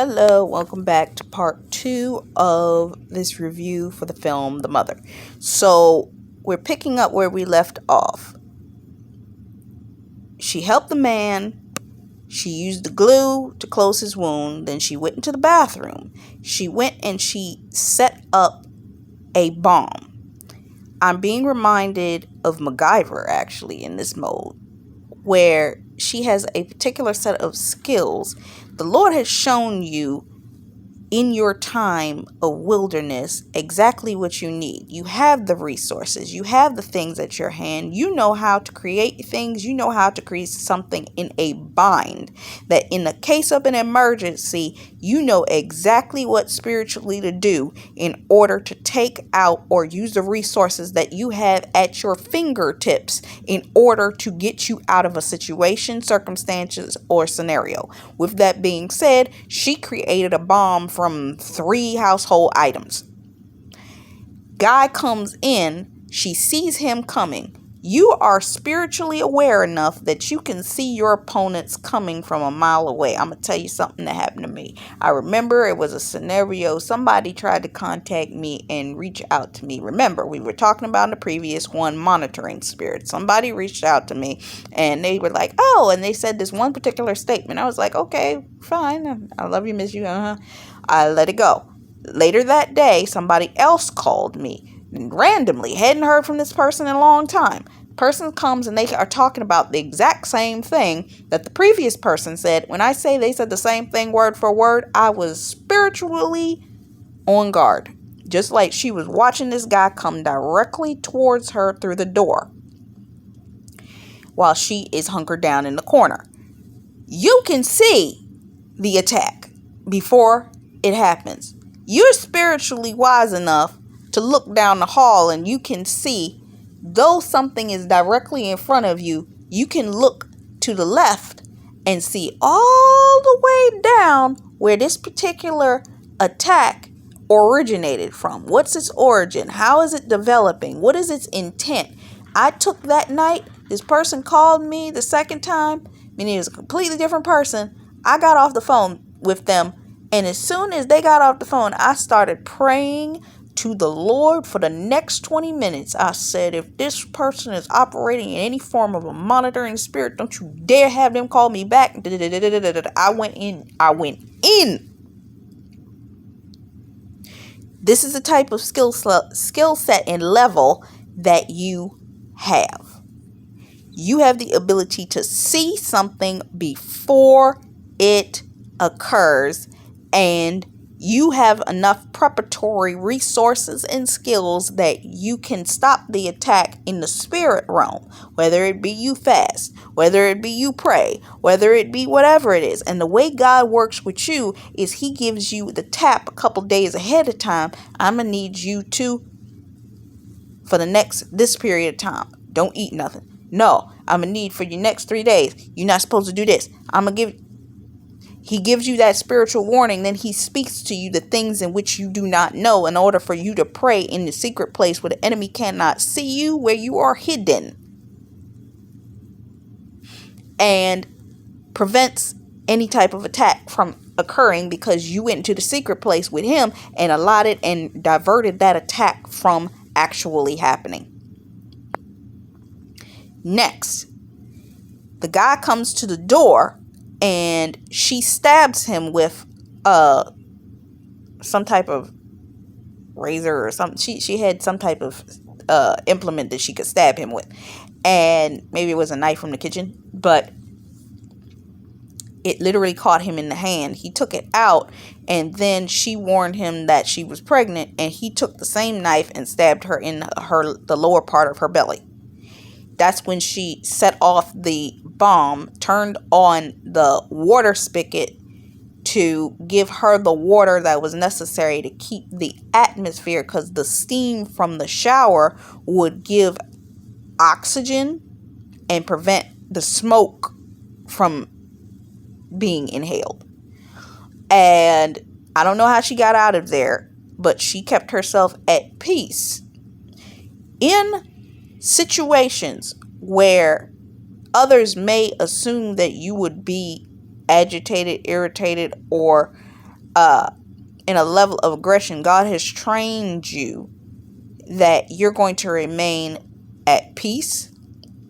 Hello, welcome back to part 2 of this review for the film The Mother. So, we're picking up where we left off. She helped the man. She used the glue to close his wound. Then she went into the bathroom. She went and she set up a bomb. I'm being reminded of MacGyver, actually, in this mode, where she has a particular set of skills. The Lord has shown you in your time of wilderness exactly what you need. You have the resources. You have the things at your hand. You know how to create things. You know how to create something in a bind that in the case of an emergency, you know exactly what spiritually to do in order to take out or use the resources that you have at your fingertips in order to get you out of a situation, circumstances, or scenario. With that being said, she created a bomb from 3 household items. Guy comes in, she sees him coming. You are spiritually aware enough that you can see your opponents coming from a mile away. I'm going to tell you something that happened to me. I remember it was a scenario. Somebody tried to contact me and reach out to me. Remember, we were talking about in the previous one, monitoring spirits. Somebody reached out to me and they were like, oh, and they said this one particular statement. I was like, okay, fine. I love you, miss you. I let it go. Later that day, somebody else called me randomly. Hadn't heard from this person in a long time. Person comes and they are talking about the exact same thing that the previous person said. When I say they said the same thing word for word, I was spiritually on guard. Just like she was watching this guy come directly towards her through the door while she is hunkered down in the corner. You can see the attack before it happens. You're spiritually wise enough to look down the hall and you can see, though something is directly in front of you, you can look to the left and see all the way down where this particular attack originated from. What's its origin? How is it developing? What is its intent? I took that night, this person called me the second time, meaning it was a completely different person. I got off the phone with them, and as soon as they got off the phone, I started praying to the Lord for the next 20 minutes. I said, if this person is operating in any form of a monitoring spirit, don't you dare have them call me back. I went in. This is the type of skill set and level that you have. You have the ability to see something before it occurs, and you have enough preparatory resources and skills that you can stop the attack in the spirit realm, whether it be you fast, whether it be you pray, whether it be whatever it is. And the way God works with you is he gives you the tap a couple days ahead of time. I'm going to need you to, for this period of time, don't eat nothing. No, I'm going to need for your next 3 days. You're not supposed to do this. He gives you that spiritual warning. Then he speaks to you the things in which you do not know in order for you to pray in the secret place where the enemy cannot see you, where you are hidden, and prevents any type of attack from occurring because you went into the secret place with him and allotted and diverted that attack from actually happening. Next, the guy comes to the door and she stabs him with some type of razor or something. She had some type of implement that she could stab him with. And maybe it was a knife from the kitchen, but it literally caught him in the hand. He took it out, and then she warned him that she was pregnant, and he took the same knife and stabbed her in the lower part of her belly. That's when she set off the bomb, turned on the water spigot to give her the water that was necessary to keep the atmosphere, because the steam from the shower would give oxygen and prevent the smoke from being inhaled. And I don't know how she got out of there, but she kept herself at peace. In situations where others may assume that you would be agitated, irritated, or in a level of aggression. God has trained you that you're going to remain at peace,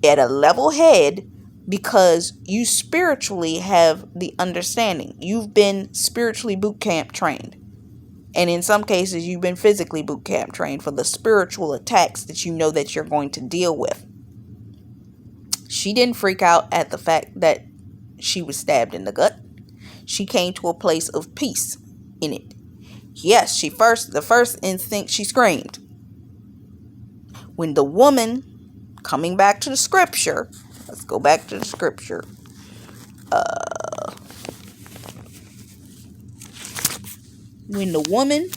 at a level head, because you spiritually have the understanding. You've been spiritually boot camp trained. And in some cases, you've been physically boot camp trained for the spiritual attacks that you know that you're going to deal with. She didn't freak out at the fact that she was stabbed in the gut. She came to a place of peace in it. Yes, the first instinct, she screamed. When the woman, coming back to the scripture, let's go back to the scripture. When the woman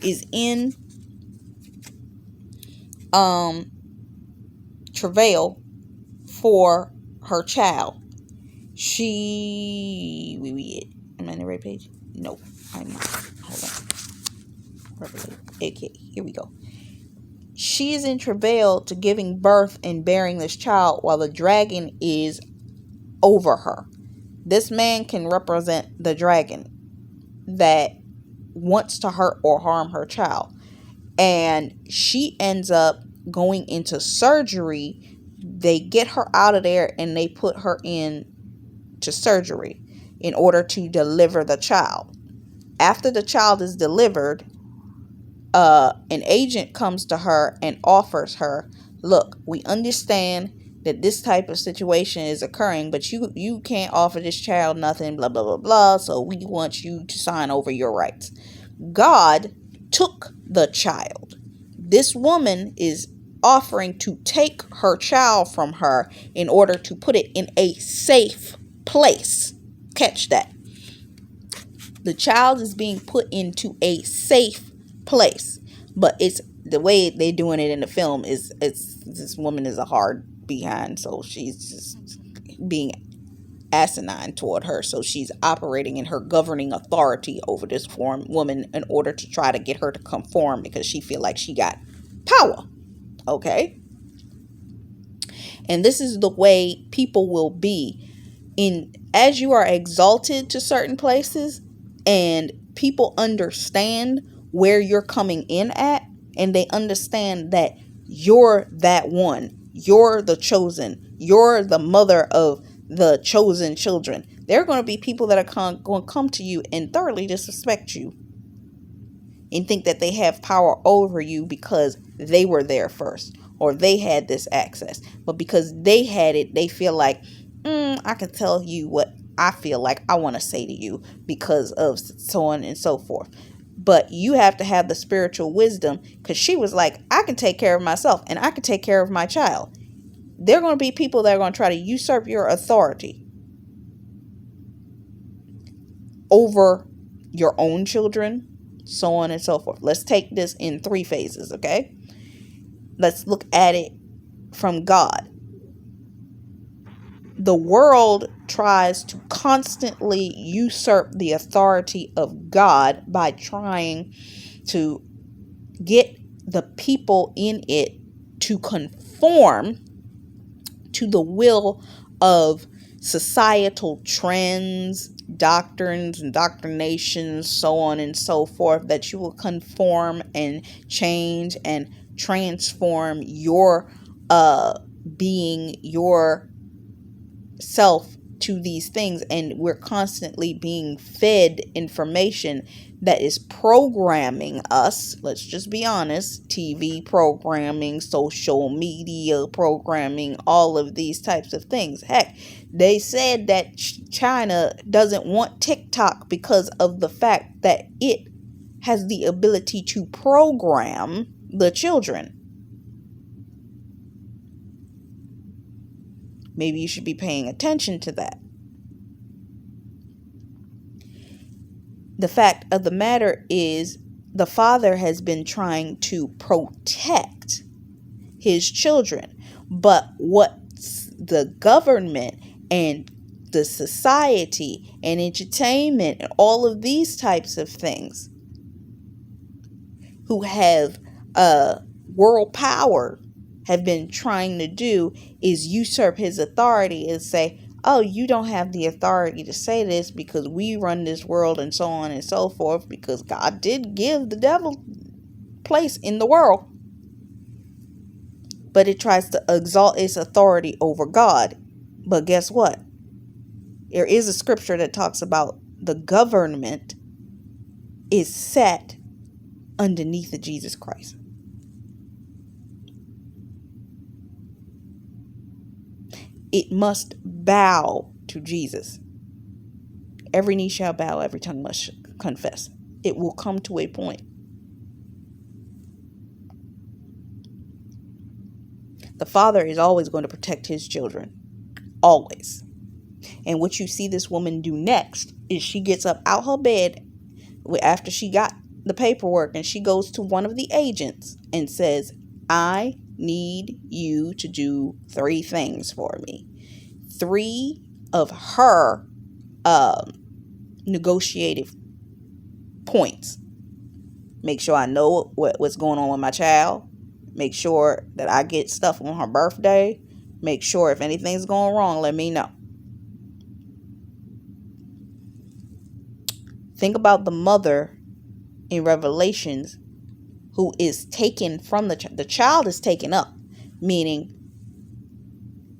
is in travail for her child, am I on the right page? No, I'm not. Hold on. Okay, here we go. She is in travail to giving birth and bearing this child while the dragon is over her. This man can represent the dragon that wants to hurt or harm her child. And she ends up going into surgery. They get her out of there and they put her in to surgery in order to deliver the child. After the child is delivered, an agent comes to her and offers her, look, we understand that this type of situation is occurring, but you can't offer this child nothing, blah, blah, blah, blah, so we want you to sign over your rights. God took the child. This woman is offering to take her child from her in order to put it in a safe place. Catch that. The child is being put into a safe place, but it's the way they're doing it in the film is this woman is a hard behind, so she's just being asinine toward her. So she's operating in her governing authority over this woman in order to try to get her to conform because she feel like she got power. Okay? And this is the way people will be as you are exalted to certain places and people understand where you're coming in at, and they understand that you're that one. You're the chosen. You're the mother of the chosen children. There are going to be people that are going to come to you and thoroughly disrespect you and think that they have power over you because they were there first or they had this access. But because they had it, they feel like, I can tell you what I feel like I want to say to you because of so on and so forth. But you have to have the spiritual wisdom, because she was like, I can take care of myself and I can take care of my child. There are going to be people that are going to try to usurp your authority over your own children, so on and so forth. Let's take this in 3 phases, okay? Let's look at it from God. The world tries to constantly usurp the authority of God by trying to get the people in it to conform to the will of societal trends, doctrines, indoctrinations, so on and so forth, that you will conform and change and transform your being, your self to these things. And we're constantly being fed information that is programming us. Let's just be honest. TV programming, social media programming, all of these types of things. Heck, they said that China doesn't want TikTok because of the fact that it has the ability to program the children. Maybe you should be paying attention to that. The fact of the matter is, the father has been trying to protect his children. But what the government and the society and entertainment and all of these types of things who have world power have been trying to do is usurp his authority and say, oh, you don't have the authority to say this because we run this world and so on and so forth, because God did give the devil place in the world. But it tries to exalt its authority over God. But guess what? There is a scripture that talks about the government is set underneath of Jesus Christ. It must bow to Jesus. Every knee shall bow, every tongue must confess. It will come to a point. The Father is always going to protect his children. Always. And what you see this woman do next is she gets up out her bed after she got the paperwork, and she goes to one of the agents and says, I need you to do 3 things for me. 3 of her negotiated points. Make sure I know what's going on with my child. Make sure that I get stuff on her birthday. Make sure if anything's going wrong, let me know. Think about the mother in Revelations who is taken from the child is taken up, meaning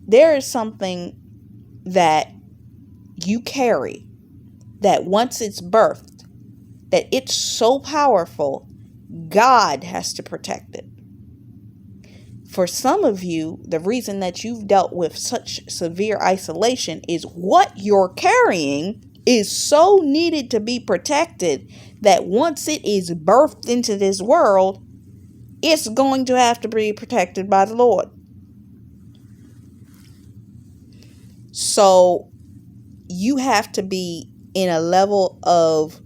there is something that you carry that once it's birthed, that it's so powerful, God has to protect it. For some of you, the reason that you've dealt with such severe isolation is what you're carrying is so needed to be protected that once it is birthed into this world, it's going to have to be protected by the Lord. So you have to be in a level of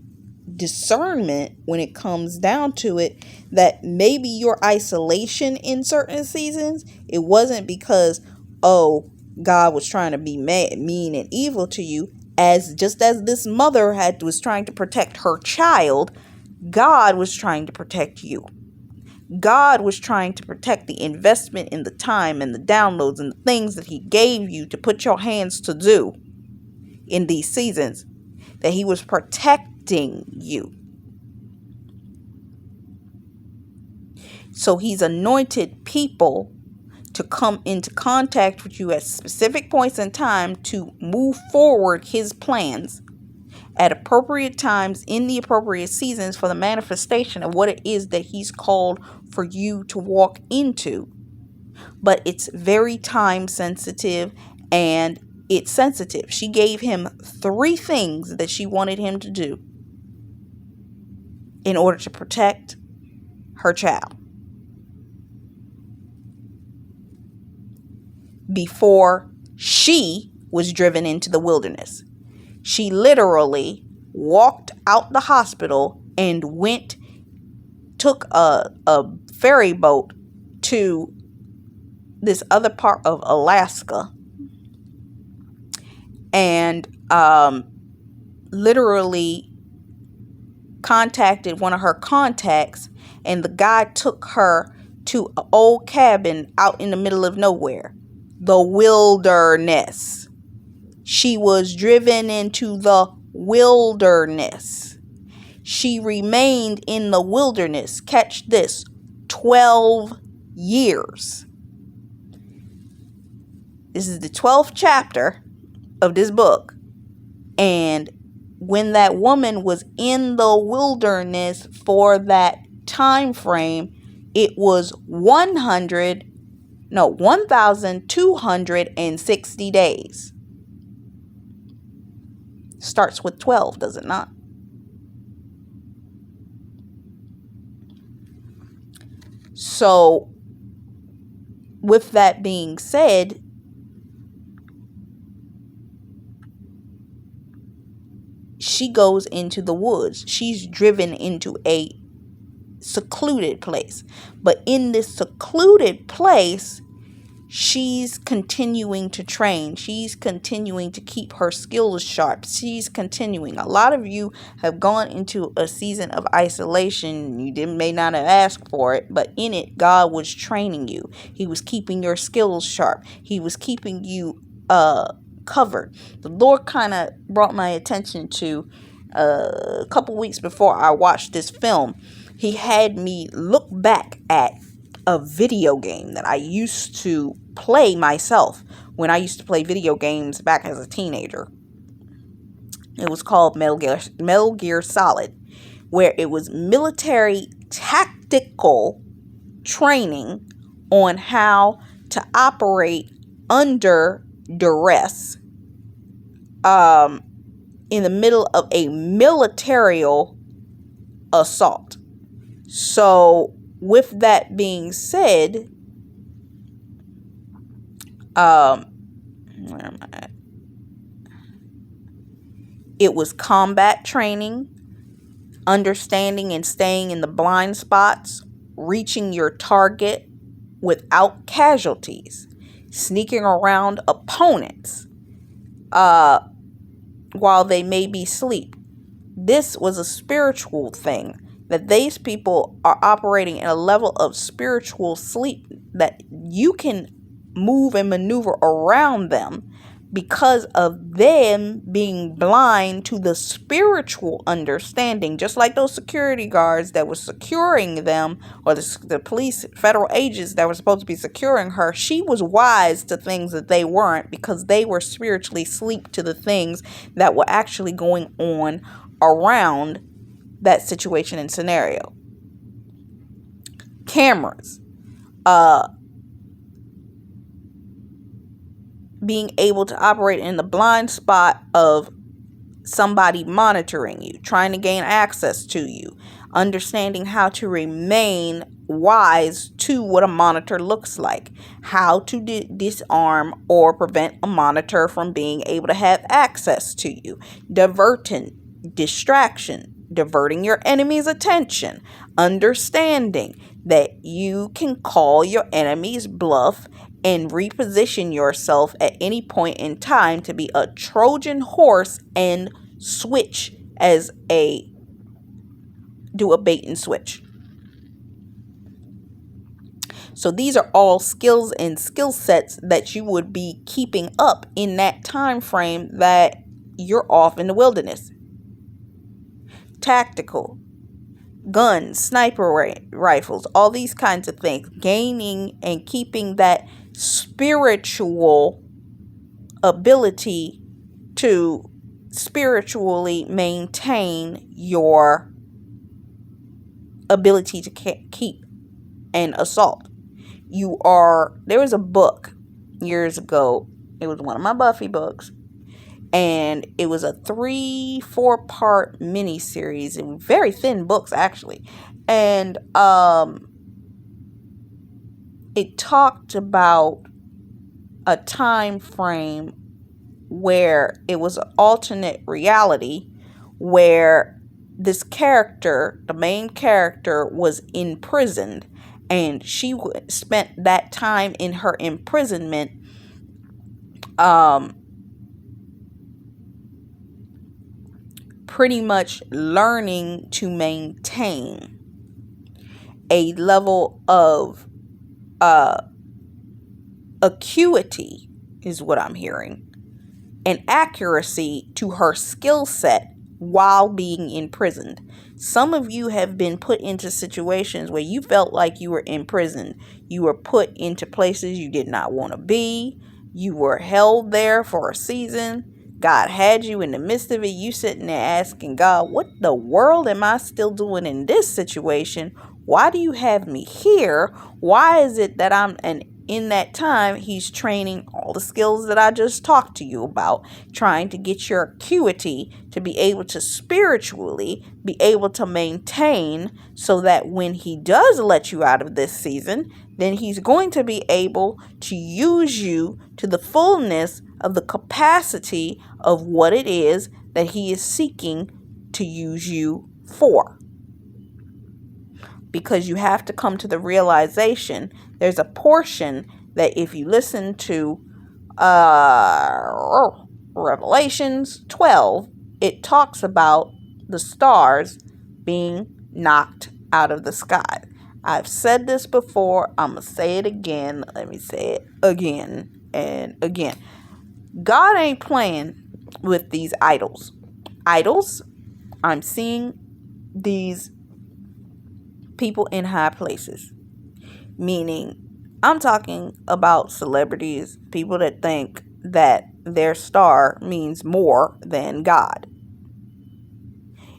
discernment when it comes down to it, that maybe your isolation in certain seasons, it wasn't because, oh, God was trying to be mad, mean and evil to you, just as this mother was trying to protect her child, God was trying to protect you. God was trying to protect the investment in the time and the downloads and the things that he gave you to put your hands to do in these seasons, that he was protecting you. So he's anointed people to come into contact with you at specific points in time to move forward his plans at appropriate times in the appropriate seasons for the manifestation of what it is that he's called for you to walk into. But it's very time sensitive and it's sensitive. She gave him 3 things that she wanted him to do in order to protect her child before she was driven into the wilderness. She literally walked out the hospital and took a ferry boat to this other part of Alaska, and literally contacted one of her contacts, and the guy took her to an old cabin out in the middle of nowhere, the wilderness. She was driven into the wilderness. She remained in the wilderness, catch this, 12 years. This is the 12th chapter of this book. And when that woman was in the wilderness for that time frame, it was 1,260 days. Starts with 12, does it not? So, with that being said, she goes into the woods. She's driven into a secluded place. But in this secluded place, she's continuing to train. She's continuing to keep her skills sharp. She's continuing. A lot of you have gone into a season of isolation. You may not have asked for it, but in it, God was training you. He was keeping your skills sharp. He was keeping you covered. The Lord kind of brought my attention to a couple weeks before I watched this film. He had me look back at a video game that I used to play myself when I used to play video games back as a teenager. It was called Metal Gear Solid, where it was military tactical training on how to operate under duress in the middle of a military assault. So with that being said, where am I at? It was combat training, understanding and staying in the blind spots, reaching your target without casualties, sneaking around opponents while they may be asleep. This was a spiritual thing, that these people are operating in a level of spiritual sleep that you can move and maneuver around them because of them being blind to the spiritual understanding. Just like those security guards that were securing them, or the police, federal agents that were supposed to be securing her, she was wise to things that they weren't, because they were spiritually asleep to the things that were actually going on around that situation and scenario. Cameras. Being able to operate in the blind spot of somebody monitoring you, trying to gain access to you, understanding how to remain wise to what a monitor looks like, how to disarm or prevent a monitor from being able to have access to you, distraction, diverting your enemy's attention, understanding that you can call your enemy's bluff and reposition yourself at any point in time to be a Trojan horse and do a bait and switch. So these are all skills and skill sets that you would be keeping up in that time frame that you're off in the wilderness. Tactical, guns, sniper rifles, all these kinds of things. Gaining and keeping that spiritual ability to spiritually maintain your ability to keep an assault. There was a book years ago. It was one of my Buffy books. And it was a 3-4 part miniseries, and very thin books actually. And it talked about a time frame where it was an alternate reality where this character, the main character, was imprisoned, and she spent that time in her imprisonment pretty much learning to maintain a level of acuity, is what I'm hearing, and accuracy to her skill set while being imprisoned. Some of you have been put into situations where you felt like you were imprisoned. You were put into places you did not want to be. You were held there for a season. God had you in the midst of it. You sitting there asking God, what the world am I still doing in this situation? Why do you have me here? Why is it that and in that time, he's training all the skills that I just talked to you about, trying to get your acuity to be able to spiritually be able to maintain, so that when he does let you out of this season, then he's going to be able to use you to the fullness of the capacity of what it is that he is seeking to use you for. Because you have to come to the realization, there's a portion that if you listen to Revelations 12, it talks about the stars being knocked out of the sky. I've said this before. I'm going to say it again. Let me say it again and again. God ain't playing with these idols. Idols, I'm seeing these people in high places. Meaning, I'm talking about celebrities, people that think that their star means more than God.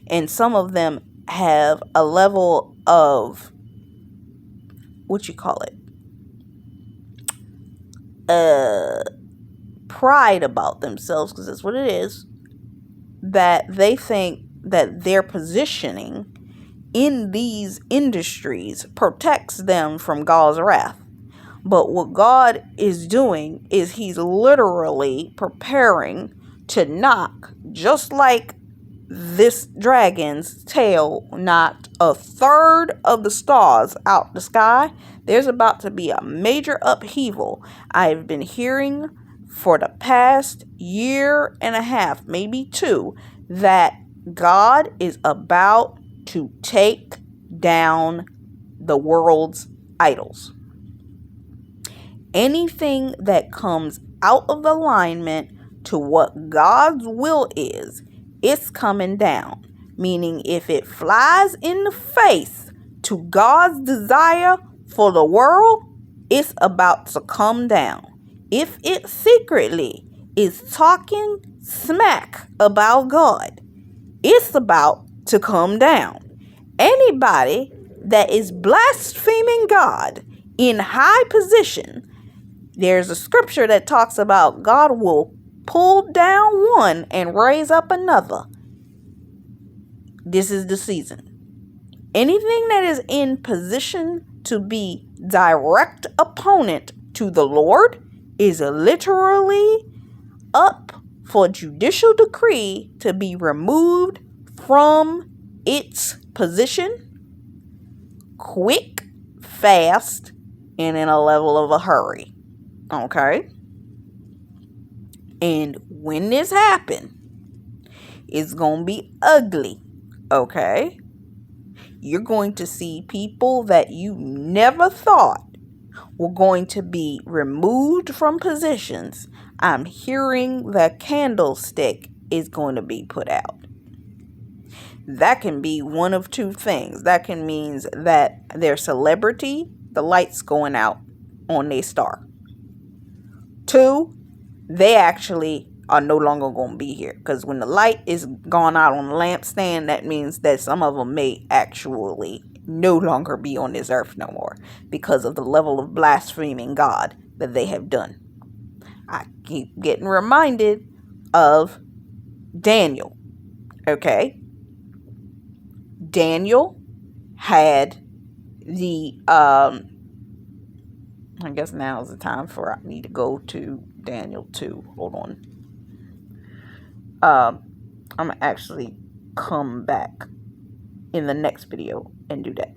And some of them have a level of, what you call it, pride about themselves, because that's what it is, that they think that their positioning in these industries protects them from God's wrath. But what God is doing is he's literally preparing to knock, just like this dragon's tail knocked a third of the stars out the sky. There's about to be a major upheaval. I've been hearing for the past year and a half, maybe two, that God is about to take down the world's idols. Anything that comes out of alignment to what God's will is, it's coming down. Meaning, if it flies in the face to God's desire for the world, it's about to come down. If it secretly is talking smack about God, it's about to come down. Anybody that is blaspheming God in high position, there's a scripture that talks about God will pull down one and raise up another. This is the season. Anything that is in position to be direct opponent to the Lord is literally up for judicial decree to be removed from its position quick, fast, and in a level of a hurry. Okay? And when this happens, it's going to be ugly. Okay? You're going to see people that you never thought were going to be removed from positions. I'm hearing the candlestick is going to be put out. That can be one of two things. That can mean that their celebrity, the light's going out on their star. 2, they actually are no longer going to be here. Because when the light is gone out on the lampstand, that means that some of them may actually no longer be on this earth no more. Because of the level of blaspheming God that they have done. I keep getting reminded of Daniel. Okay? Daniel had the, I guess now is the time for I need to go to Daniel 2. Hold on. I'm going to actually come back in the next video and do that.